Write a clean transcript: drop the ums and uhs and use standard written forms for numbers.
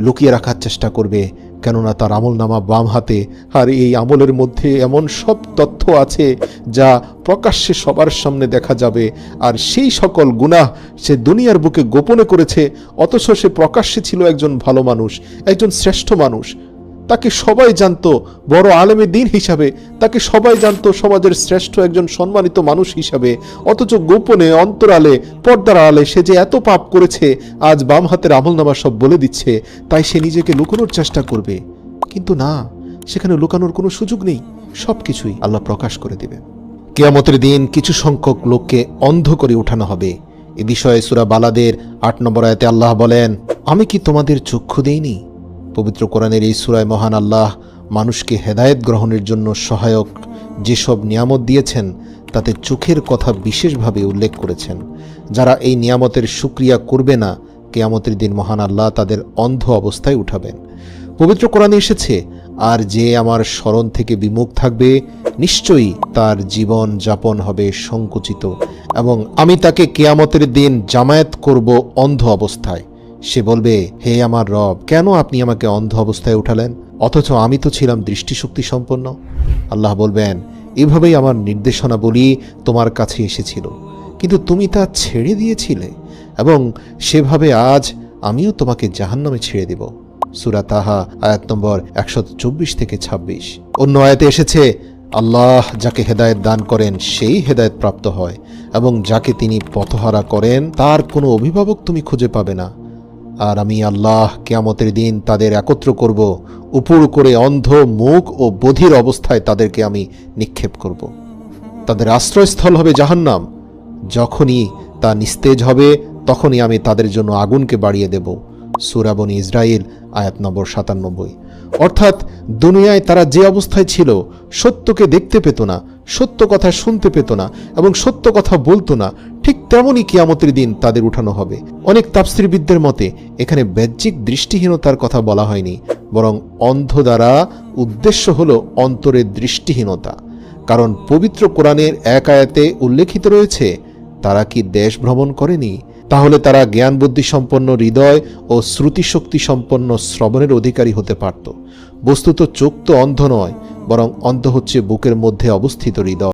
লুকিয়ে রাখার চেষ্টা করবে, কেননা তার আমলনামা বাম হাতে, আর এই আমলের মধ্যে এমন সব তথ্য আছে যা প্রকাশ্যে সবার সামনে দেখা যাবে। আর সেই সকল গুনাহ সে দুনিয়ার বুকে গোপনে করেছে, অথচ সে প্রকাশ্যে ছিল একজন ভালো মানুষ, একজন শ্রেষ্ঠ মানুষ। তাকে সবাই জানতো বড় আলেমে দ্বীন হিসাবে, তাকে সবাই জানতো সমাজের শ্রেষ্ঠ একজন সম্মানিত মানুষ হিসাবে, অথচ গোপনে অন্তরালে পর্দার আড়ালে সে যে এত পাপ করেছে আজ বাম হাতের আমলনামা সব বলে দিচ্ছে। তাই সে নিজেকে লুকানোর চেষ্টা করবে, কিন্তু না, সেখানে লুকানোর কোনো সুযোগ নেই, সবকিছুই আল্লাহ প্রকাশ করে দেবে। কিয়ামতের দিন কিছু সংখ্যক লোককে অন্ধ করে উঠানো হবে। এ বিষয়ে সূরা বালাদের ৮ নম্বর আয়াতে আল্লাহ বলেন, আমি কি তোমাদের চক্ষু দেইনি? পবিত্র কোরআনের এই সূরায় মহান আল্লাহ মানুষকে হেদায়েত গ্রহণের জন্য সহায়ক যেসব নিয়ামত দিয়েছেন তাতে চোখের কথা বিশেষভাবে উল্লেখ করেছেন। যারা এই নিয়ামতের শুকরিয়া করবে না, কিয়ামতের দিন মহান আল্লাহ তাদের অন্ধ অবস্থায় উঠাবেন। পবিত্র কোরআনে এসেছে, আর যে আমার স্মরণ থেকে বিমুখ থাকবে নিশ্চয়ই তার জীবন যাপন হবে সংকুচিত, এবং আমি তাকে কিয়ামতের দিন জামায়াত করব অন্ধ অবস্থায়। সে বলবে, হে আমার রব, কেন আপনি আমাকে অন্ধ অবস্থায় উঠালেন, অথচ আমি তো ছিলাম দৃষ্টিশক্তি সম্পন্ন? আল্লাহ বলবেন, এভাবেই আমার নির্দেশনা বলি তোমার কাছে এসেছিল, কিন্তু তুমি তা ছেড়ে দিয়েছিলে, এবং সেভাবে আজ আমিও তোমাকে জাহান্নামে ছেড়ে দেব। সূরা তাহা আয়াত নম্বর ১২৪ থেকে ২৬। অন্য আয়াতে এসেছে, আল্লাহ যাকে হেদায়েত দান করেন সেই হেদায়েত প্রাপ্ত হয়, এবং যাকে তিনি পথহারা করেন তার কোনো অভিভাবক তুমি খুঁজে পাবে না। আর আমি আল্লাহ কিয়ামতের দিন তাদের একত্র করব, উপর করে অন্ধ, মুখ ও বধির অবস্থায় তাদেরকে আমি নিক্ষেপ করব। তাদের আশ্রয়স্থল হবে জাহান্নাম। যখনই তা নিস্তেজ হবে তখনই আমি তাদের জন্য আগুনকে বাড়িয়ে দেব। সূরা বনী ইসরাইল আয়াত নম্বর ৯৭। অর্থাৎ দুনিয়ায় তারা যে অবস্থায় ছিল, সত্যকে দেখতে পেত না, সত্য কথা শুনতে পেত না, এবং সত্য কথা বলতো না, ঠিক তেমনই কিয়ামতের দিন তাদের উঠানো হবে। অনেক তাফসীরবিদদের মতে এখানে বাহ্যিক দৃষ্টিহীনতার কথা বলা হয়নি, বরং অন্ধ দ্বারা উদ্দেশ্য হল অন্তরের দৃষ্টিহীনতা। কারণ পবিত্র কোরআনের এক আয়াতে উল্লেখিত রয়েছে, তারা কি দেশ ভ্রমণ করেনি? তাহলে তারা জ্ঞান বুদ্ধি সম্পন্ন হৃদয় ও শ্রুতিশক্তি সম্পন্ন শ্রবণের অধিকারী হতে পারত। বস্তুত চোখ তো অন্ধ নয়, বরং অন্ধ হচ্ছে বুকের মধ্যে অবস্থিত হৃদয়।